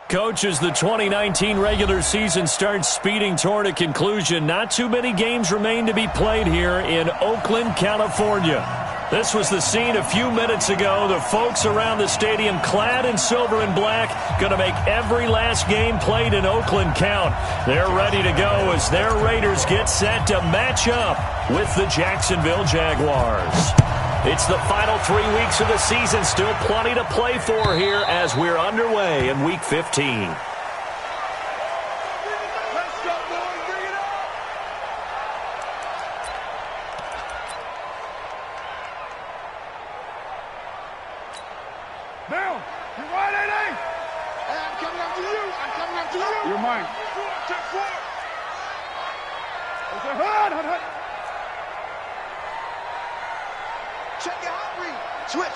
Coach, as the 2019 regular season starts speeding toward a conclusion, not too many games remain to be played here in Oakland, California. This was the scene a few minutes ago. The folks around the stadium clad in silver and black going to make every last game played in Oakland count. They're ready to go as their Raiders get set to match up with the Jacksonville Jaguars. It's the final 3 weeks of the season. Still plenty to play for here as we're underway in Week 15. Now, you right, A.D.? Hey, I'm coming after you. I'm coming after you. You're mine. Check forward. Check your hot read. Switch.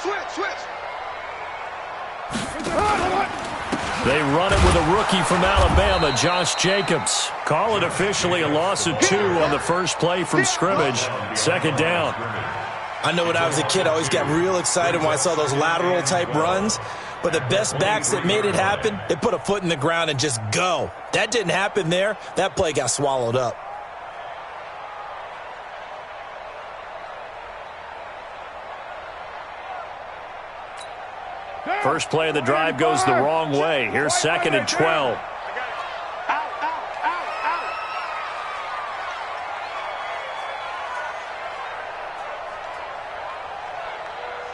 They run it with a rookie from Alabama, Josh Jacobs. Call it officially a loss of 2 on the first play from scrimmage. Second down. I know when I was a kid, I always got real excited when I saw those lateral-type runs. But the best backs that made it happen, they put a foot in the ground and just go. That didn't happen there. That play got swallowed up. First play of the drive goes the wrong way. Here's 2nd and 12.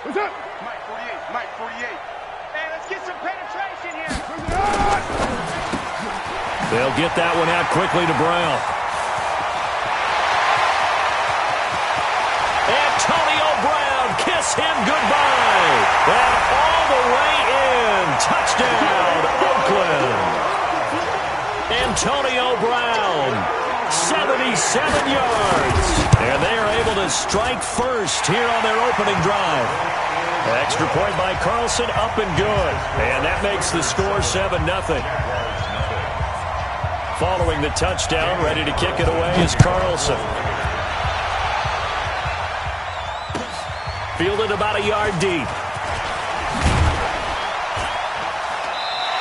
What's up? Mike 48. Hey, let's get some penetration here. They'll get that one out quickly to Brown. Antonio Brown, kiss him goodbye. And all the way in. Touchdown, Oakland. Antonio Brown, 77 yards. And they are able to strike first here on their opening drive. Extra point by Carlson, up and good. And that makes the score 7-0. Following the touchdown, ready to kick it away is Carlson. Fielded about a yard deep.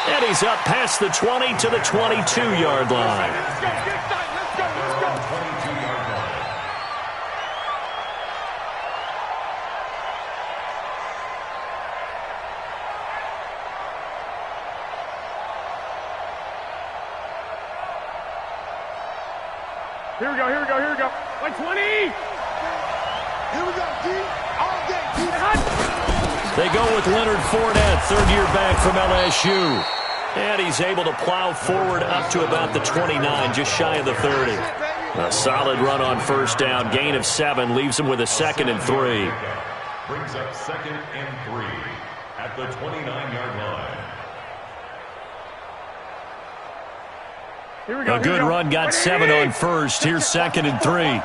And he's up past the 20 to the 22-yard line. Let's go. Here we go. Like 20. Here we go, D. All day, D. They go with Leonard Fournette, third-year back from LSU. And he's able to plow forward up to about the 29, just shy of the 30. A solid run on first down. Gain of 7 leaves him with a 2nd and 3. Brings up 2nd and 3 at the 29-yard line. Here we go. A good run, got 7 on first. Here's 2nd and 3.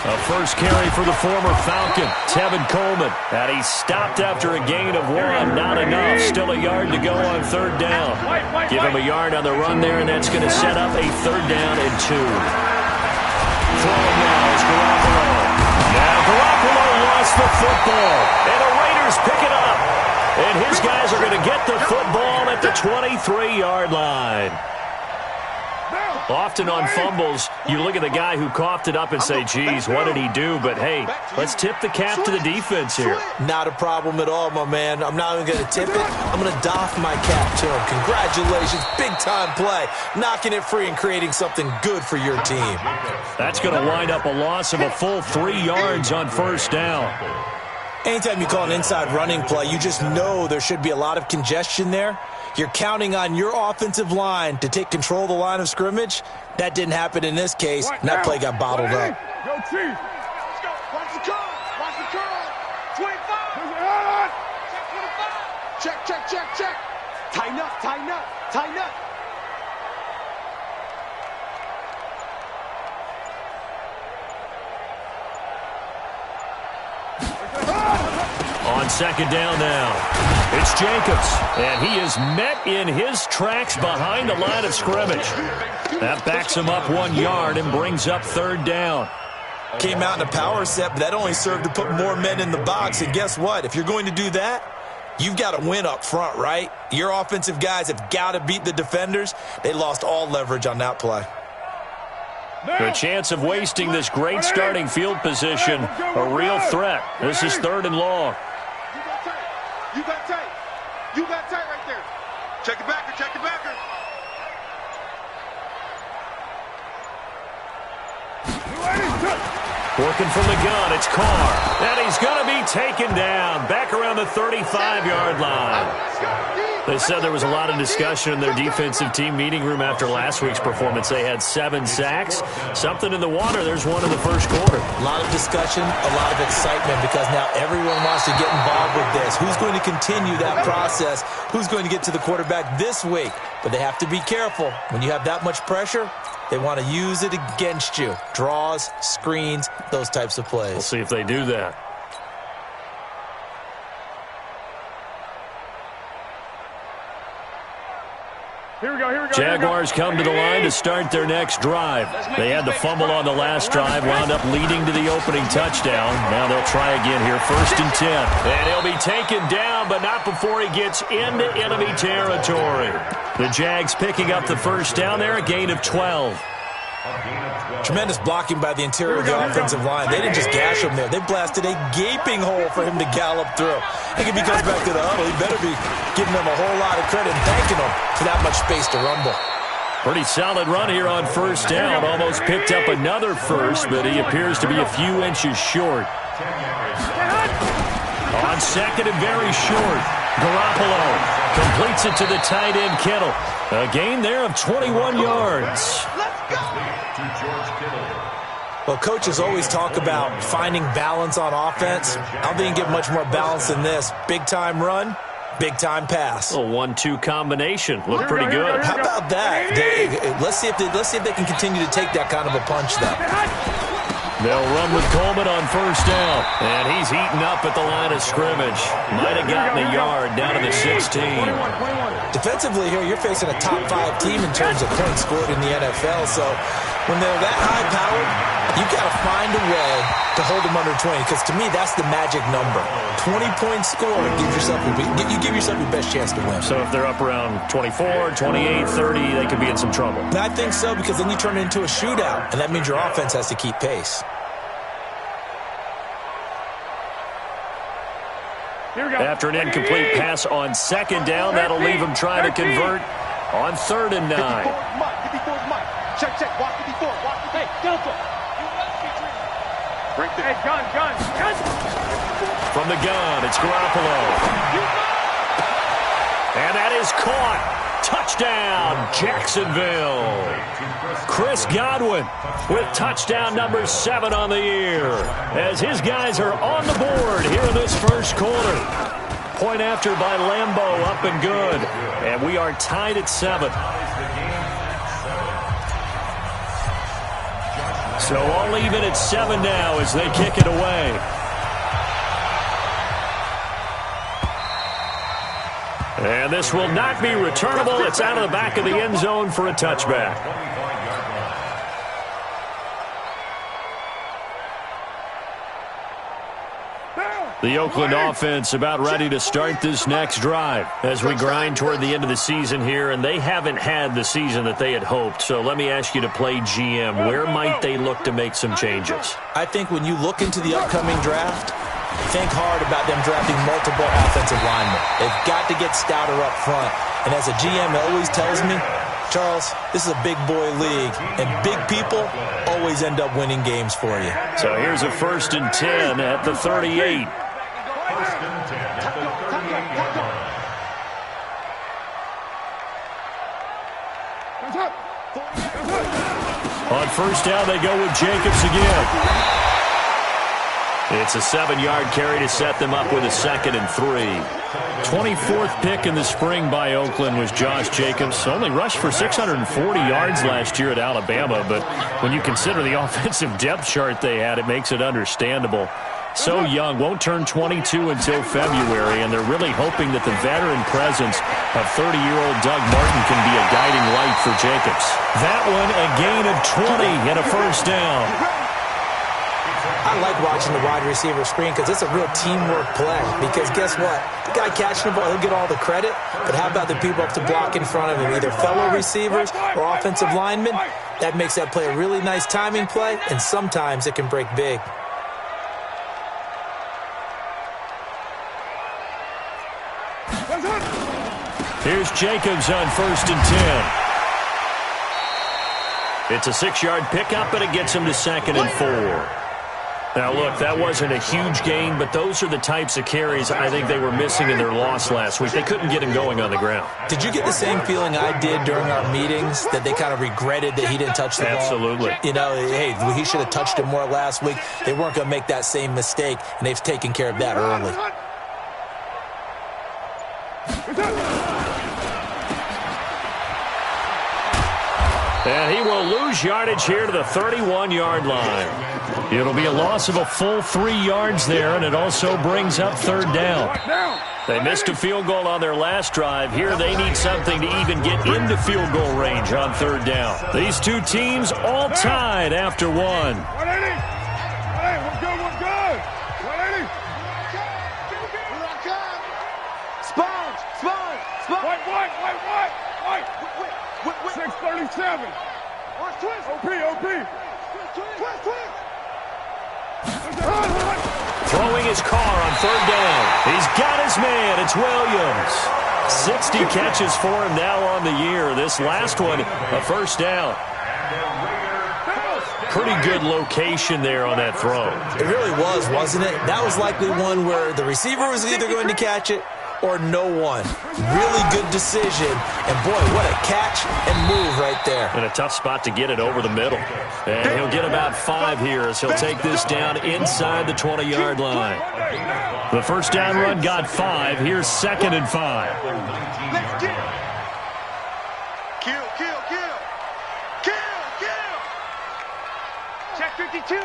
A first carry for the former Falcon, Tevin Coleman. And he's stopped after a gain of 1. Not enough. Still a yard to go on third down. Give him a yard on the run there, and that's going to set up a 3rd down and 2. Throwing now is Garoppolo. Now Garoppolo lost the football, and the Raiders pick it up. And his guys are going to get the football at the 23-yard line. Often on fumbles, you look at the guy who coughed it up and say, geez, what did he do? But, hey, let's tip the cap to the defense here. Not a problem at all, my man. I'm not even going to tip it. I'm going to doff my cap to him. Congratulations. Big-time play. Knocking it free and creating something good for your team. That's going to wind up a loss of a full 3 yards on first down. Anytime you call an inside running play, you just know there should be a lot of congestion there. You're counting on your offensive line to take control of the line of scrimmage. That didn't happen in this case, and that play got bottled up. Go, Chief. Let's go. Watch the curl. 25. Check. Tighten up. On second down now, it's Jacobs, and he is met in his tracks behind the line of scrimmage. That backs him up 1 yard and brings up third down. Came out in a power set, but that only served to put more men in the box. And guess what? If you're going to do that, You've got to win up front, right? Your offensive guys have got to beat the defenders. They lost all leverage on that play. The chance of wasting this great starting field position, a real threat. This is 3rd and long. You got tight. You got tight right there. Check it backer, check it backer. Working from the gun, it's Carr. And he's going to be taken down. Back around the 35-yard line. They said there was a lot of discussion in their defensive team meeting room after last week's performance. They had 7 sacks. Something in the water. There's one in the first quarter. A lot of discussion, a lot of excitement because now everyone wants to get involved with this. Who's going to continue that process? Who's going to get to the quarterback this week? But they have to be careful. When you have that much pressure, they want to use it against you. Draws, screens, those types of plays. We'll see if they do that. Here we go. Jaguars come to the line to start their next drive. They had the fumble on the last drive, wound up leading to the opening touchdown. Now they'll try again here, 1st and 10. And he'll be taken down, but not before he gets into enemy territory. The Jags picking up the first down there, a gain of 12. Tremendous blocking by the interior of the offensive line. They didn't just gash him there. They blasted a gaping hole for him to gallop through. I think if he comes back to the huddle, he better be giving them a whole lot of credit and thanking them for that much space to rumble. Pretty solid run here on 1st down. Almost picked up another first, but he appears to be a few inches short. On 2nd and very short, Garoppolo completes it to the tight end, Kittle. A gain there of 21 yards. Well, coaches always talk about finding balance on offense. I don't think you can get much more balance than this. Big-time run, big-time pass. A 1-2 combination. Looked pretty good. How about that? Let's see if they can continue to take that kind of a punch, though. They'll run with Coleman on 1st down. And he's heating up at the line of scrimmage. Might have gotten a yard down to the 16. Defensively here, you're facing a top 5 team in terms of points scored in the NFL. So when they're that high-powered, you've got to find a way to hold them under 20. Because to me, that's the magic number. 20-point score, you give yourself your best chance to win. So if they're up around 24, 28, 30, they could be in some trouble. And I think so, because then you turn it into a shootout, and that means your offense has to keep pace. After an incomplete pass on 2nd down, that'll leave him trying to convert on 3rd and 9. Check. Walk it before. Hey, Delta. Right there. Hey, gun. From the gun, it's Garoppolo. And that is caught. Touchdown, Jacksonville. Chris Godwin with touchdown number 7 on the year as his guys are on the board here in this first quarter. Point after by Lambeau, up and good. And we are tied at 7. So all even at 7 now as they kick it away. And this will not be returnable. It's out of the back of the end zone for a touchback. The Oakland offense about ready to start this next drive as we grind toward the end of the season here, and they haven't had the season that they had hoped. So let me ask you to play GM. Where might they look to make some changes? I think when you look into the upcoming draft, think hard about them drafting multiple offensive linemen. They've got to get stouter up front. And as a GM always tells me, Charles, this is a big boy league, and big people always end up winning games for you. So here's a 1st and 10 at the 38. On 1st down, they go with Jacobs again. It's a 7-yard carry to set them up with a 2nd and 3. 24th pick in the spring by Oakland was Josh Jacobs. Only rushed for 640 yards last year at Alabama, but when you consider the offensive depth chart they had, it makes it understandable. So young, won't turn 22 until February, and they're really hoping that the veteran presence of 30-year-old Doug Martin can be a guiding light for Jacobs. That one, a gain of 20 and a 1st down. I like watching the wide receiver screen because it's a real teamwork play. Because guess what? The guy catching the ball, he'll get all the credit. But how about the people up to block in front of him, either fellow receivers or offensive linemen? That makes that play a really nice timing play, and sometimes it can break big. Here's Jacobs on 1st and 10. It's a 6-yard pickup, and it gets him to 2nd and 4. Now, look, that wasn't a huge gain, but those are the types of carries I think they were missing in their loss last week. They couldn't get him going on the ground. Did you get the same feeling I did during our meetings, that they kind of regretted that he didn't touch the ball? Absolutely. You know, hey, he should have touched it more last week. They weren't going to make that same mistake, and they've taken care of that early. And he will lose yardage here to the 31-yard line. It'll be a loss of a full 3 yards there, and it also brings up 3rd down. They missed a field goal on their last drive. Here they need something to even get into field goal range on 3rd down. These two teams all tied after 1. 180. Hey, we're good, we're good. 180. Sponge. White. 637. OP. Throwing his car on 3rd down. He's got his man. It's Williams. 60 catches for him now on the year. This last one, a 1st down. Pretty good location there on that throw. It really was, wasn't it? That was likely one where the receiver was either going to catch it or no one. Really good decision. And, boy, what a catch and move right there. And a tough spot to get it over the middle. And he'll get about 5 here as he'll take this down inside the 20-yard line. The 1st down run got 5. Here's 2nd and 5. Let's get it. Kill. Check 52.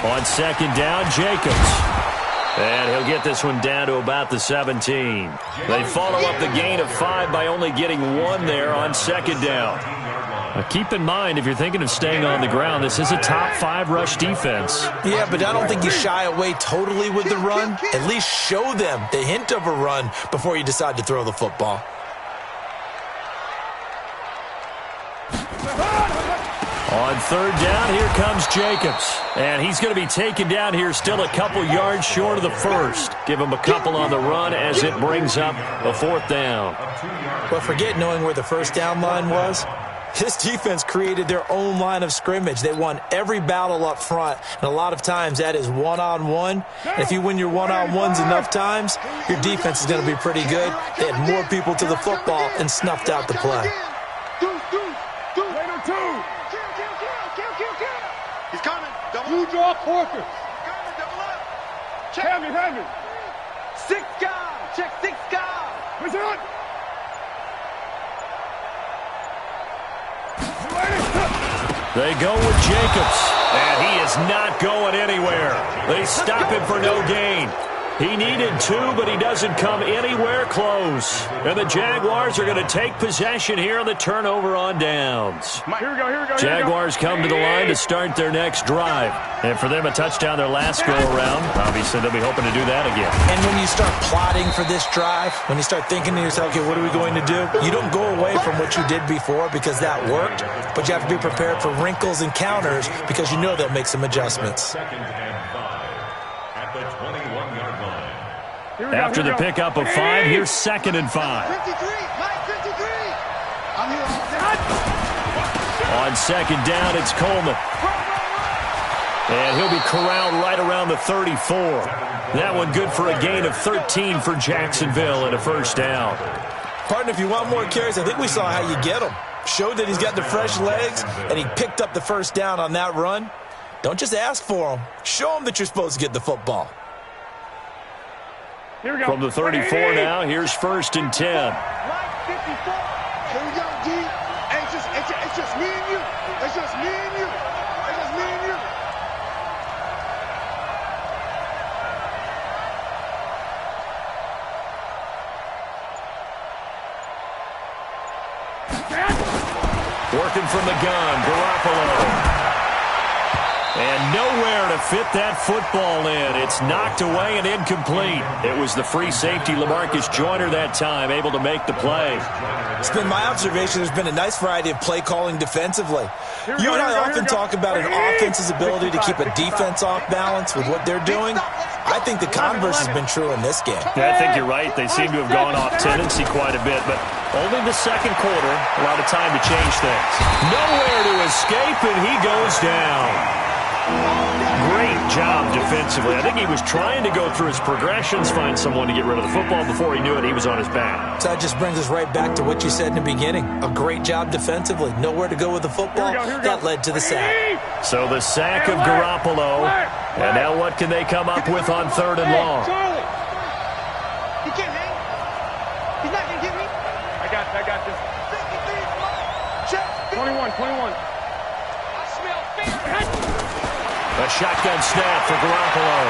On 2nd down, Jacobs. And he'll get this one down to about the 17. They follow up the gain of 5 by only getting 1 there on 2nd down. Now keep in mind, if you're thinking of staying on the ground, this is a top 5 rush defense. Yeah, but I don't think you shy away totally with the run. At least show them the hint of a run before you decide to throw the football. On 3rd down, here comes Jacobs. And he's going to be taken down here still a couple yards short of the 1st. Give him a couple on the run as it brings up a 4th down. But forget knowing where the 1st down line was. This defense created their own line of scrimmage. They won every battle up front, and a lot of times that is one-on-one. And if you win your one-on-ones enough times, your defense is going to be pretty good. They had more people to the football and snuffed out the play. He's coming. Blue draw Porter. Double up. Check. Have it. 6 guys. Check 6 guys. What's it? They go with Jacobs, and he is not going anywhere. They stop him for no gain. He needed 2, but he doesn't come anywhere close. And the Jaguars are going to take possession here on the turnover on downs. Here we go. Jaguars come to the line to start their next drive. And for them, a touchdown their last go-around. Obviously, they'll be hoping to do that again. And when you start plotting for this drive, when you start thinking to yourself, okay, what are we going to do? You don't go away from what you did before because that worked, but you have to be prepared for wrinkles and counters because you know they'll make some adjustments. After the pickup of 5, here's 2nd and 5. 53. I'm here. On 2nd down, it's Coleman. And he'll be corralled right around the 34. That one good for a gain of 13 for Jacksonville and a 1st down. Partner, if you want more carries, I think we saw how you get them. Showed that he's got the fresh legs, and he picked up the 1st down on that run. Don't just ask for them. Show them that you're supposed to get the football. Here we go. From the 34 now, here's 1st and 10. Here we go, D. It's just me and you. It's just me and you. working from the gun. Garoppolo. And nowhere to fit that football in. It's knocked away and incomplete. It was the free safety, LaMarcus Joyner, that time, able to make the play. It's been my observation there's been a nice variety of play calling defensively. You and I often talk about an offense's ability to keep a defense off balance with what they're doing. I think the converse has been true in this game. Yeah, I think you're right. They seem to have gone off tendency quite a bit, but only the second quarter, a lot of time to change things. Nowhere to escape, and he goes down. Great job defensively. I think he was trying to go through his progressions, find someone to get rid of the football. Before he knew it, he was on his back. So that just brings us right back to what you said in the beginning. A great job defensively. Nowhere to go with the football. That led to the sack. So the sack of Garoppolo. And now what can they come up with on 3rd and long? He can't hang. He's not going to get me. I got this. 21. I smell fear. A shotgun snap for Garoppolo.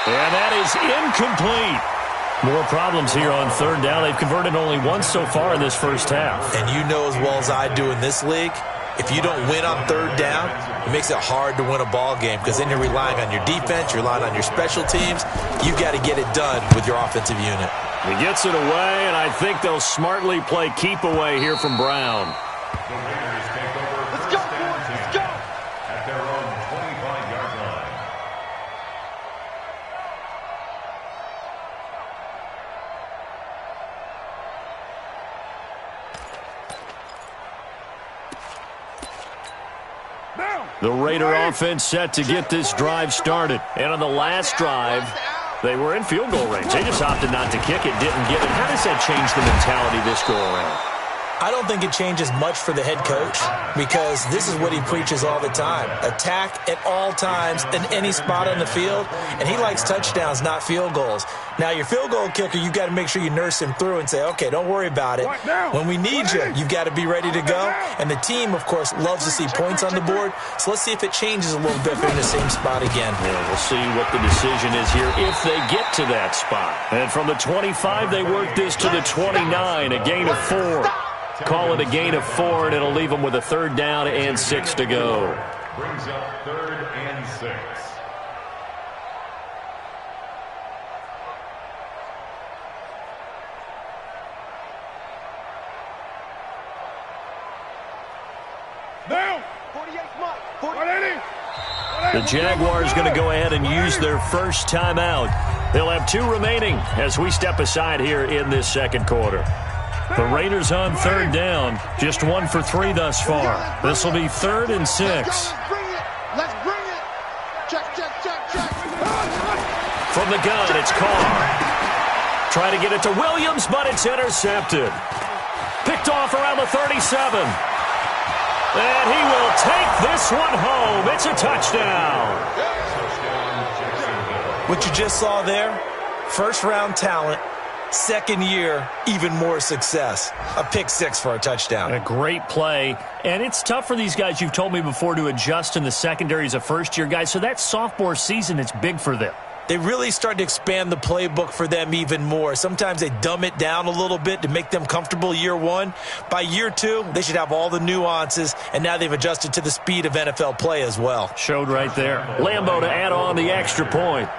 And that is incomplete. More problems here on 3rd down. They've converted only once so far in this first half. And you know as well as I do in this league, if you don't win on 3rd down, it makes it hard to win a ball game because then you're relying on your defense, you're relying on your special teams. You've got to get it done with your offensive unit. He gets it away, and I think they'll smartly play keep away here from Brown. The Raider offense set to get this drive started. And on the last drive, they were in field goal range. They just opted not to kick it, didn't get it. How does that change the mentality this go around? I don't think it changes much for the head coach because this is what he preaches all the time. Attack at all times in any spot on the field, and he likes touchdowns, not field goals. Now, your field goal kicker, you've got to make sure you nurse him through and say, okay, don't worry about it. When we need you, you've got to be ready to go. And the team, of course, loves to see points on the board. So let's see if it changes a little bit if they're in the same spot again. Yeah, we'll see what the decision is here if they get to that spot. And from the 25, they work this to the 29, a gain of 4. Call it a gain of 4, and it'll leave them with a 3rd down and 6 to go. Brings up 3rd and 6. Down. 48 Mike. 48. The Jaguars going to go ahead and use their first timeout. They'll have 2 remaining as we step aside here in this second quarter. The Raiders on 3rd down, just 1 for 3 thus far. This will be 3rd and 6. Let's bring it. Check. From the gun, it's Carr. Try to get it to Williams, but it's intercepted. Picked off around the 37. And he will take this one home. It's a touchdown. What you just saw there, first-round talent. 2nd year, even more success. A pick 6 for a touchdown. A great play. And it's tough for these guys, you've told me before, to adjust in the secondary as a first-year guy. So that sophomore season, it's big for them. They really start to expand the playbook for them even more. Sometimes they dumb it down a little bit to make them comfortable year 1. By year 2, they should have all the nuances, and now they've adjusted to the speed of NFL play as well. Showed right there. Lambo to add on the extra point.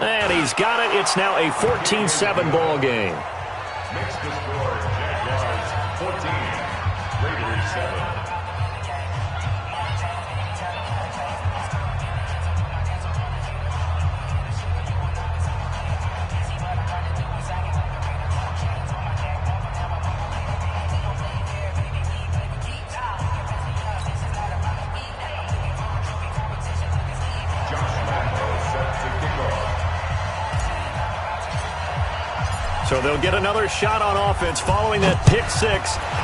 And he's got it. It's now a 14-7 ball game. Makes the score Jaguars 14, Raiders 7. So they'll get another shot on offense following that pick 6.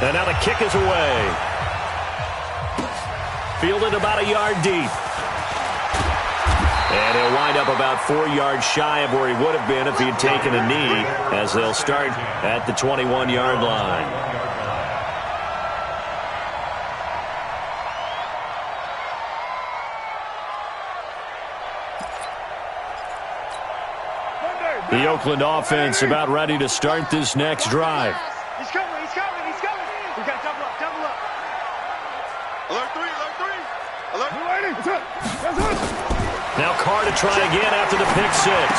And now the kick is away. Fielded about a yard deep. And he'll wind up about 4 yards shy of where he would have been if he had taken a knee, as they'll start at the 21-yard line. The Oakland offense about ready to start this next drive. He's coming. We got to double up. Alert 3. Now Carr to try again after the pick six.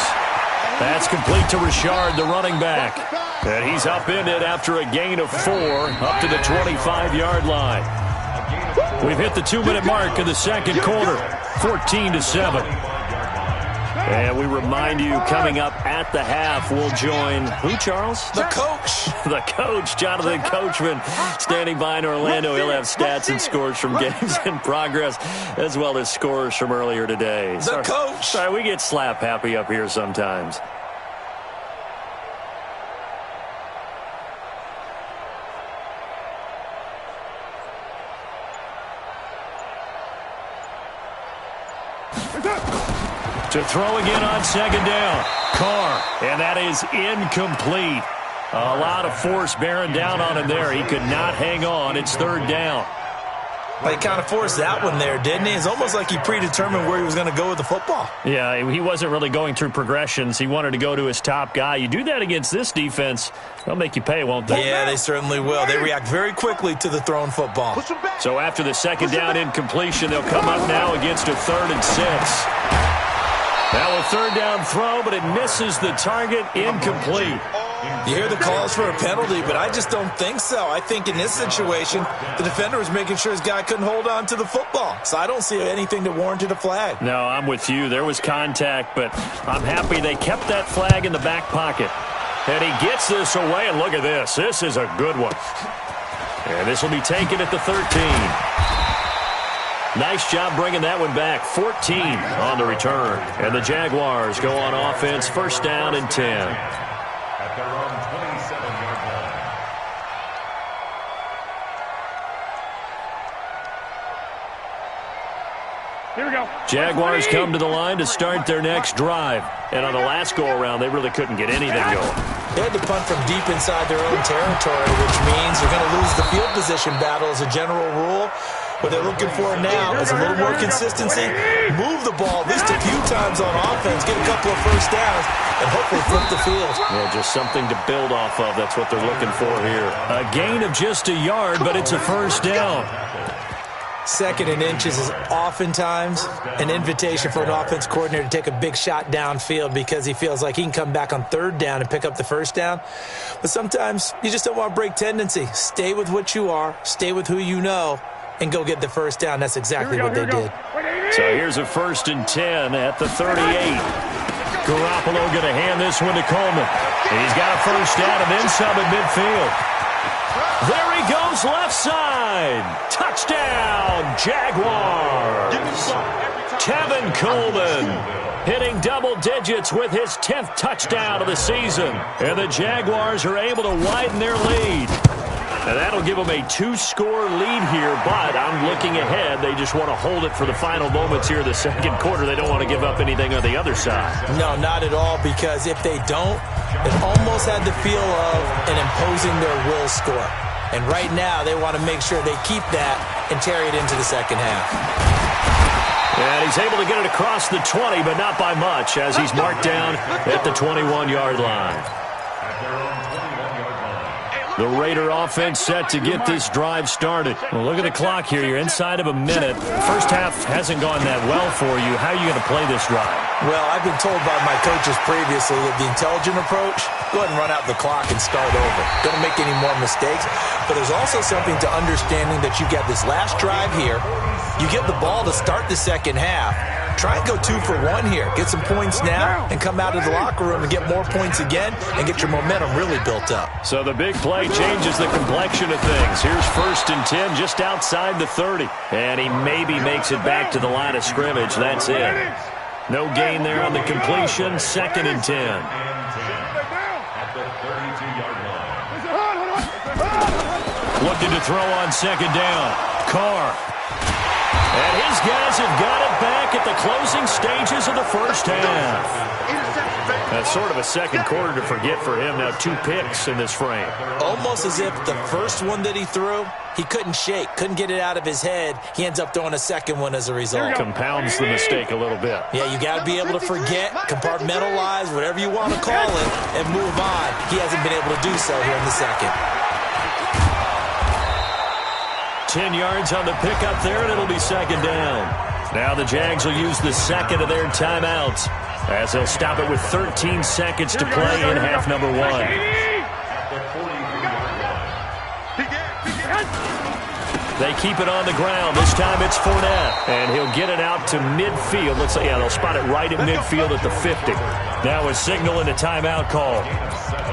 That's complete to Richard, the running back. And he's upended after a gain of 4 up to the 25-yard line. We've hit the 2-minute mark in the second quarter, 14-7. And we remind you, coming up at the half, we'll join who, Charles? The coach. The coach, Jonathan Coachman, standing by in Orlando. He'll have stats and scores from games in progress, as well as scores from earlier today. The coach. Sorry, we get slap happy up here sometimes. To throw again on second down. Carr, and that is incomplete. A lot of force bearing down on him there. He could not hang on. It's third down. Well, he kind of forced that one there, didn't he? It's almost like he predetermined where he was going to go with the football. Yeah, he wasn't really going through progressions. He wanted to go to his top guy. You do that against this defense, they'll make you pay, won't they? Yeah, they certainly will. They react very quickly to the thrown football. So after the second down incompletion, they'll come up now against a 3rd and 6. Now a third down throw, but it misses the target, incomplete. You hear the calls for a penalty, but I just don't think so. I think in this situation, the defender was making sure his guy couldn't hold on to the football. So I don't see anything that warranted a flag. No, I'm with you. There was contact, but I'm happy they kept that flag in the back pocket. And he gets this away, and look at this. This is a good one. And this will be taken at the 13. Nice job bringing that one back. 14 on the return. And the Jaguars go on offense, first down and 10. At their own 27-yard line. Here we go. Jaguars come to the line to start their next drive. And on the last go-around, they really couldn't get anything going. They had to punt from deep inside their own territory, which means they're going to lose the field position battle as a general rule. What they're looking for now is a little more consistency, move the ball at least a few times on offense, get a couple of first downs, and hopefully flip the field. Yeah, just something to build off of. That's what they're looking for here. A gain of just a yard, but it's a first down. 2nd and inches is oftentimes an invitation for an offense coordinator to take a big shot downfield because he feels like he can come back on 3rd down and pick up the first down. But sometimes you just don't want to break tendency. Stay with what you are, stay with who you know, and go get the first down. That's exactly what they did. So here's a 1st and 10 at the 38. Garoppolo going to hand this one to Coleman. And he's got a first down and then some at midfield. There he goes, left side. Touchdown, Jaguars. Tevin Coleman hitting double digits with his 10th touchdown of the season. And the Jaguars are able to widen their lead. And that'll give them a 2-score lead here, but I'm looking ahead. They just want to hold it for the final moments here in the second quarter. They don't want to give up anything on the other side. No, not at all, because if they don't, it almost had the feel of an imposing their will score. And right now, they want to make sure they keep that and carry it into the second half. And he's able to get it across the 20, but not by much, as he's marked down at the 21-yard line. The Raider offense set to get this drive started. Well, look at the clock here. You're inside of a minute. First half hasn't gone that well for you. How are you going to play this drive? Well, I've been told by my coaches previously that the intelligent approach, go ahead and run out the clock and start over. Don't make any more mistakes. But there's also something to understanding that you got this last drive here. You get the ball to start the second half. Try and go 2 for 1 here. Get some points now and come out of the locker room and get more points again and get your momentum really built up. So the big play changes the complexion of things. Here's 1st and 10 just outside the 30. And he maybe makes it back to the line of scrimmage. That's it. No gain there on the completion. 2nd and 10. At the 32-yard line. Looking to throw on second down. Carr. And his guys have got it back at the closing stages of the first half. That's sort of a second quarter to forget for him. Now 2 picks in this frame. Almost as if the first one that he threw, he couldn't shake, couldn't get it out of his head. He ends up throwing a second one as a result. Compounds the mistake a little bit. Yeah, you got to be able to forget, compartmentalize, whatever you want to call it, and move on. He hasn't been able to do so here in the second. 10 yards on the pickup there, and it'll be second down. Now the Jags will use the second of their timeouts, as they'll stop it with 13 seconds to play in half number 1. They keep it on the ground. This time it's Fournette, and he'll get it out to midfield. Looks like, yeah, they'll spot it right at midfield at the 50. Now a signal and a timeout call,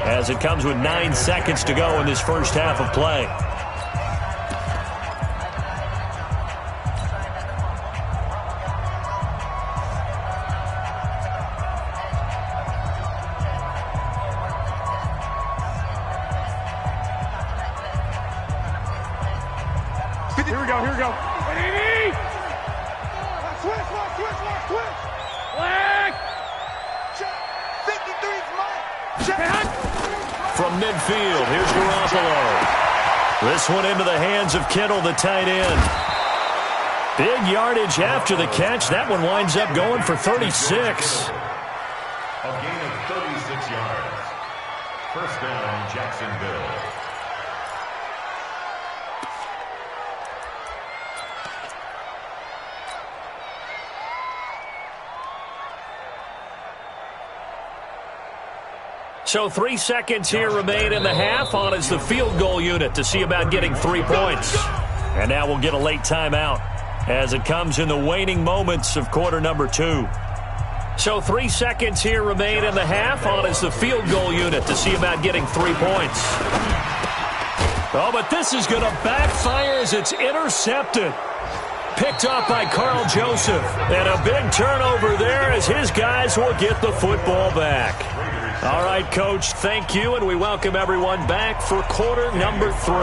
as it comes with 9 seconds to go in this first half of play. Here we go. Switch. Flag. 53's mine. From midfield, here's Garoppolo. This one into the hands of Kittle, the tight end. Big yardage after the catch. That one winds up going for 36. A gain of 36 yards. First down, Jacksonville. So 3 seconds here remain in the half. On is the field goal unit to see about getting 3 points. And now we'll get a late timeout as it comes in the waning moments of quarter number 2. So 3 seconds here remain in the half. On is the field goal unit to see about getting 3 points. Oh, but this is going to backfire as it's intercepted. Picked off by Carl Joseph. And a big turnover there as his guys will get the football back. All right, Coach, thank you, and we welcome everyone back for quarter number 3.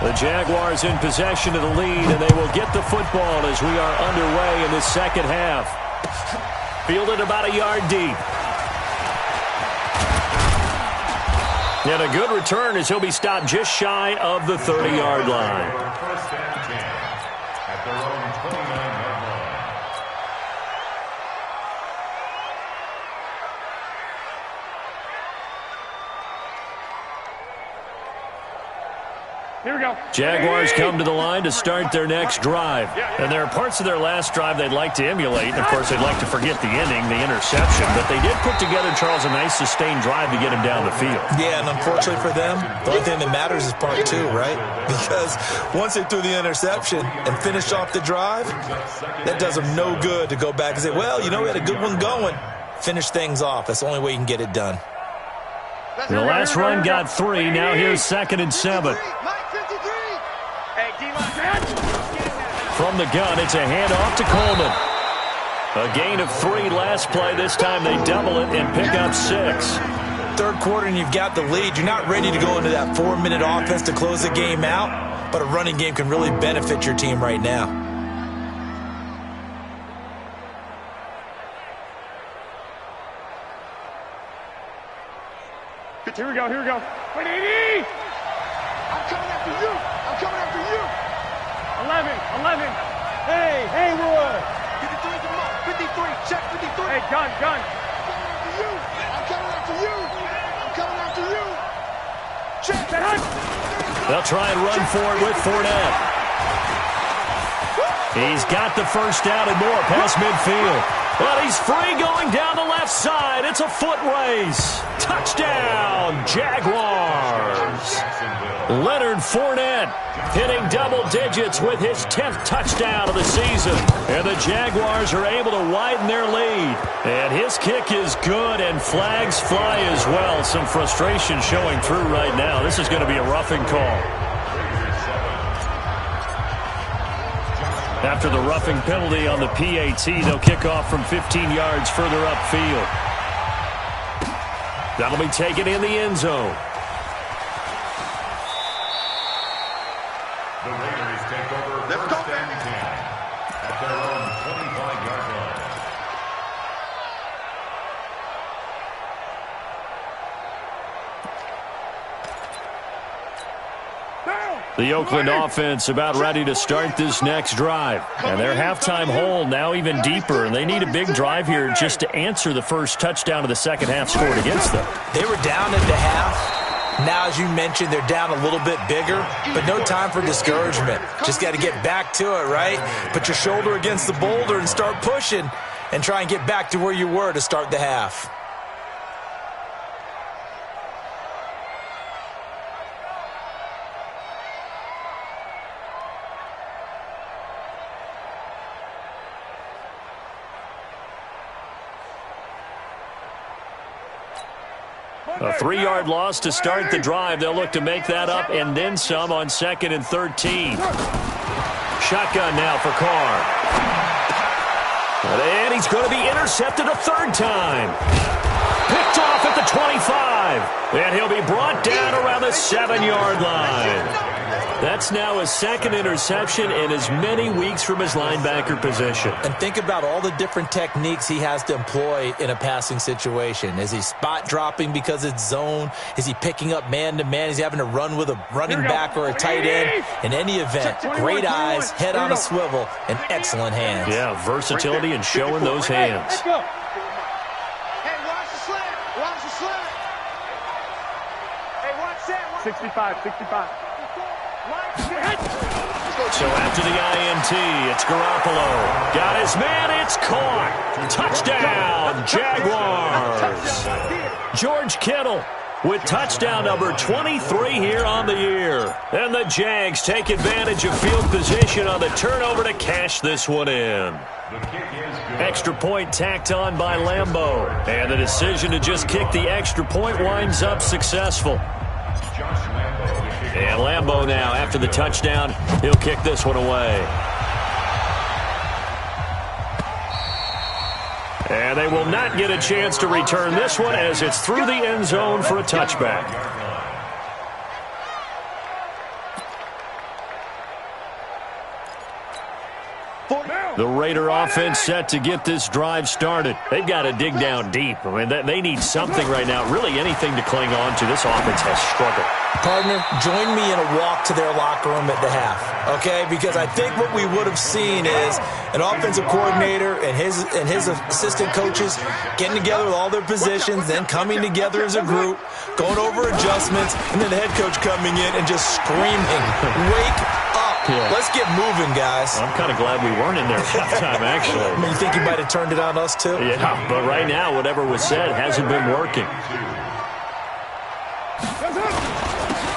The Jaguars in possession of the lead, and they will get the football as we are underway in the second half. Fielded about a yard deep. And a good return as he'll be stopped just shy of the 30-yard line. First and 10 at their own 29-yard line. Here we go. Jaguars come to the line to start their next drive. And there are parts of their last drive they'd like to emulate. And, of course, they'd like to forget the ending, the interception. But they did put together, Charles, a nice sustained drive to get him down the field. Yeah, and unfortunately for them, the only thing that matters is part 2, right? Because once they threw the interception and finished off the drive, that does them no good to go back and say, well, you know, we had a good one going. Finish things off. That's the only way you can get it done. The last run got 3. Now here's 2nd and 7. From the gun, it's a handoff to Coleman. A gain of 3 last play. This time they double it and pick up 6. Third quarter and you've got the lead. You're not ready to go into that 4-minute offense to close the game out, but a running game can really benefit your team right now. Here we go. Wait, 80! I'm coming after you. 11. Hey, Haywood. 53's the mark. 53. Check 53. Hey, gun. I'm coming after you. Check that hunt. They'll try and run for it with Fournette. He's got the first down and more past midfield. But he's free going down the left side. It's a foot race. Touchdown, Jaguars. Leonard Fournette hitting double digits with his 10th touchdown of the season. And the Jaguars are able to widen their lead. And his kick is good, and flags fly as well. Some frustration showing through right now. This is going to be a roughing call. After the roughing penalty on the PAT, they'll kick off from 15 yards further upfield. That'll be taken in the end zone. The Raiders Series take over first and 10 at their own 25-yard line. The Oakland offense about ready to start this next drive. And their halftime hole now even deeper, and they need a big drive here just to answer the first touchdown of the second half scored against them. They were down at the half. Now, as you mentioned, they're down a little bit bigger, but no time for discouragement. Just got to get back to it, right? Put your shoulder against the boulder and start pushing and try and get back to where you were to start the half. A 3-yard loss to start the drive. They'll look to make that up and then some on 2nd and 13. Shotgun now for Carr. And he's going to be intercepted a third time. Picked off at the 25. And he'll be brought down around the 7-yard line. That's now his second interception in as many weeks from his linebacker position. And think about all the different techniques he has to employ in a passing situation. Is he spot dropping because it's zone? Is he picking up man-to-man? Is he having to run with a running back or a tight end? In any event, great eyes, head on a swivel, and excellent hands. Yeah, versatility and showing those hands. Hey, watch the slant. Watch the slant. Hey, watch that. 65. So after the INT, it's Garoppolo. Got his man, it's caught. Touchdown, Jaguars. George Kittle with touchdown number 23 here on the year. And the Jags take advantage of field position on the turnover to cash this one in. Extra point tacked on by Lambeau. And the decision to just kick the extra point winds up successful. And Lambeau now, after the touchdown, he'll kick this one away. And they will not get a chance to return this one as it's through the end zone for a touchback. The Raider offense set to get this drive started. They've got to dig down deep. I mean, they need something right now, really anything to cling on to. This offense has struggled. Partner, join me in a walk to their locker room at the half, okay? Because I think what we would have seen is an offensive coordinator and his assistant coaches getting together with all their positions, then coming together as a group, going over adjustments, and then the head coach coming in and just screaming, "Wake up. Yeah. Let's get moving, guys." I'm kind of glad we weren't in there at halftime, actually. I mean, you think he might have turned it on us, too? Yeah, but right now, whatever was said hasn't been working.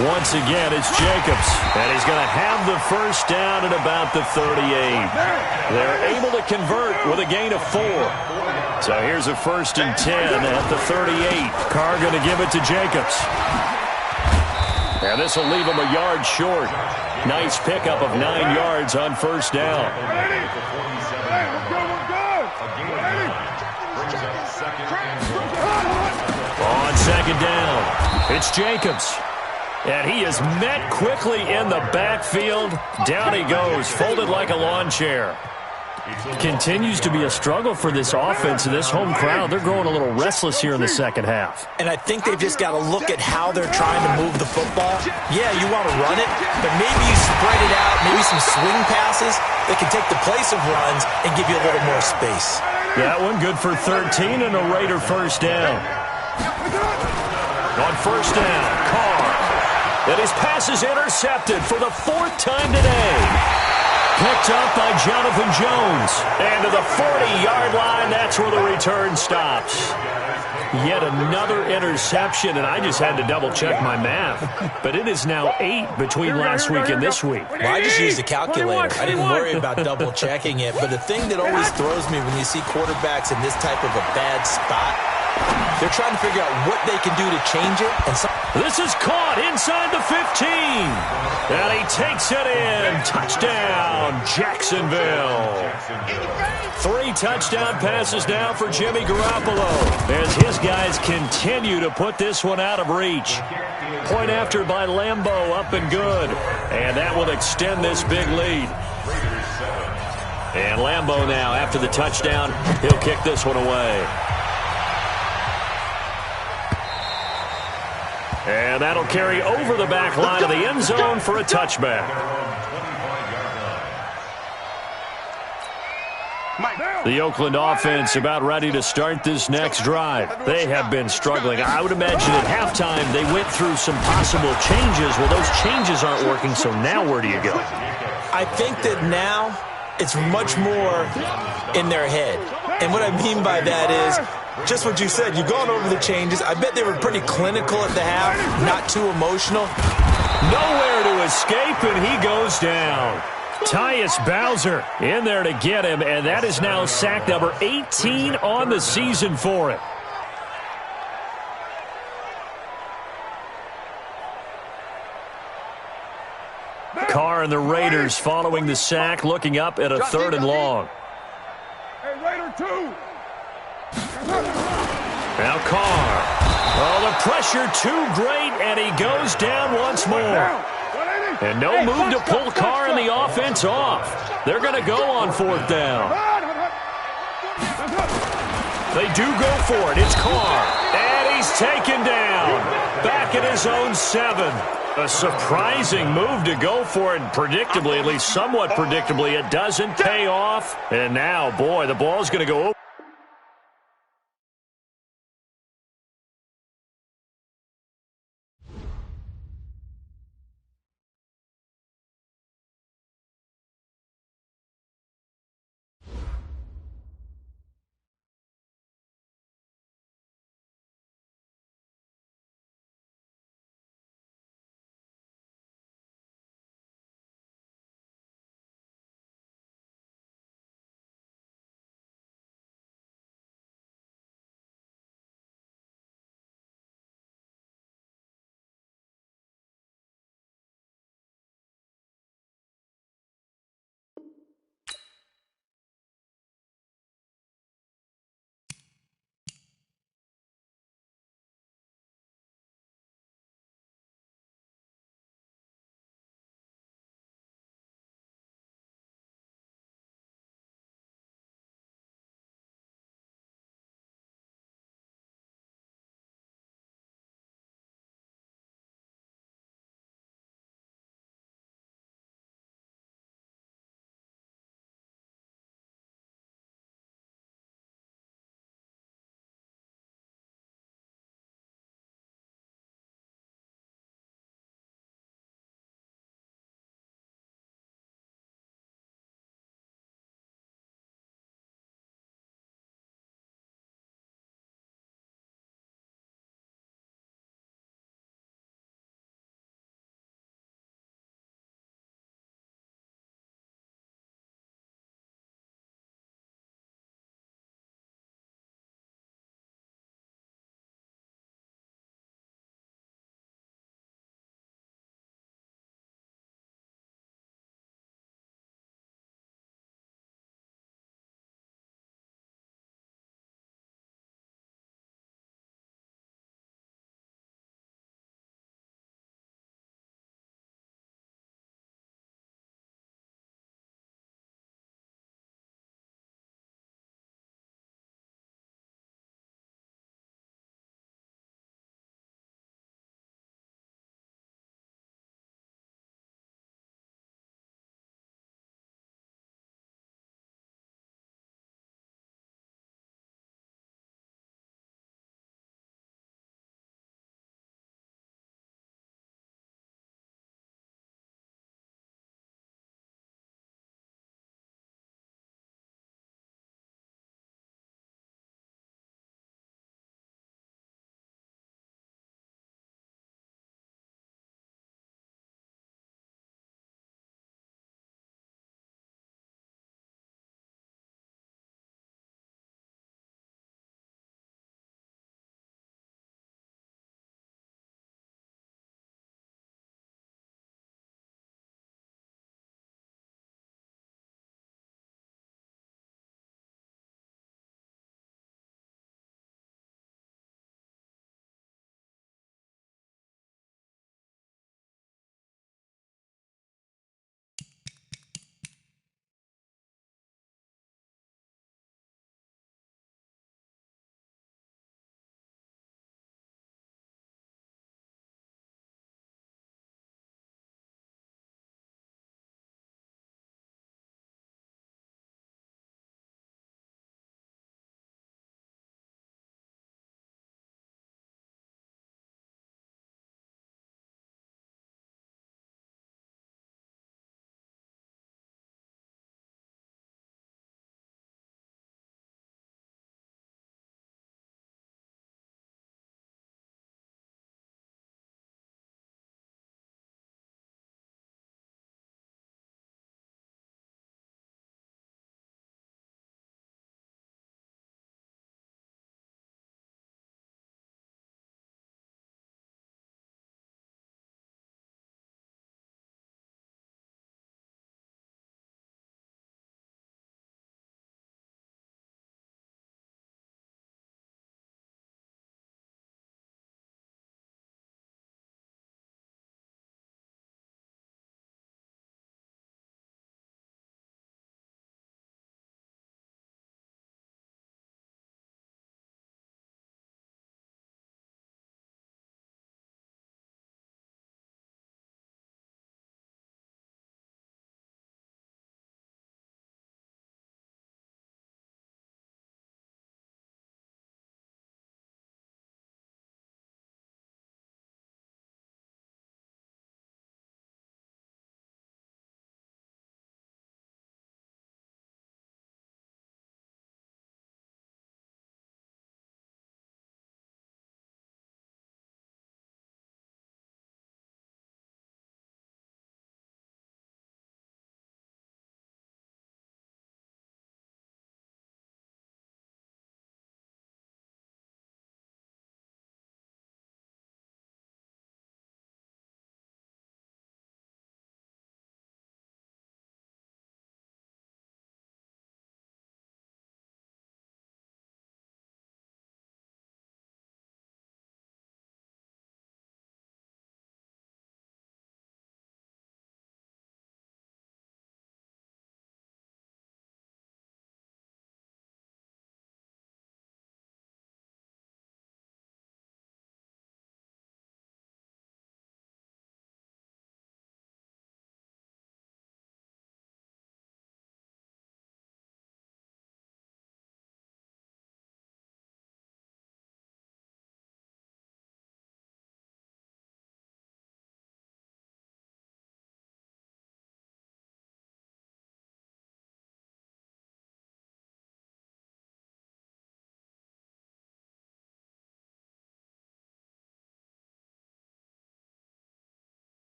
Once again, it's Jacobs, and he's going to have the first down at about the 38. They're able to convert with a gain of 4. So here's a 1st and 10 at the 38. Carr going to give it to Jacobs. And this will leave him a yard short. Nice pickup of 9 yards on first down. On second down, it's Jacobs. And he is met quickly in the backfield. Down he goes, folded like a lawn chair. Continues to be a struggle for this offense and this home crowd. They're growing a little restless here in the second half. And I think they've just got to look at how they're trying to move the football. Yeah, you want to run it, but maybe you spread it out, maybe some swing passes that can take the place of runs and give you a little more space. That one good for 13 and a Raider first down. On first down, Carr. And his pass is intercepted for the 4th time today. Picked up by Jonathan Jones. And to the 40-yard line, that's where the return stops. Yet another interception, and I just had to double-check my math. But it is now 8 between last week and this week. Well, I just used a calculator. I didn't worry about double-checking it. But the thing that always throws me when you see quarterbacks in this type of a bad spot, they're trying to figure out what they can do to change it. And some This is caught inside the 15. And he takes it in. Touchdown, Jacksonville. 3 touchdown passes now for Jimmy Garoppolo as his guys continue to put this one out of reach. Point after by Lambeau, up and good. And that will extend this big lead. And Lambeau now, after the touchdown, he'll kick this one away. And that'll carry over the back line of the end zone for a touchback. The Oakland offense about ready to start this next drive. They have been struggling. I would imagine at halftime they went through some possible changes. Well, those changes aren't working, so now where do you go? I think that now it's much more in their head. And what I mean by that is just what you said. You've gone over the changes. I bet they were pretty clinical at the half, not too emotional. Nowhere to escape, and he goes down. Tyus Bowser in there to get him, and that is now sack number 18 on the season for him. Carr and the Raiders following the sack, looking up at a 3rd and long. Hey, Raider 2. Now Carr. Oh, the pressure too great, and he goes down once more. And no move to pull Carr and the offense off. They're going to go on 4th down. They do go for it. It's Carr. And he's taken down. Back at his own 7. A surprising move to go for it. Predictably, at least somewhat predictably, it doesn't pay off. And now, boy, the ball's going to go over.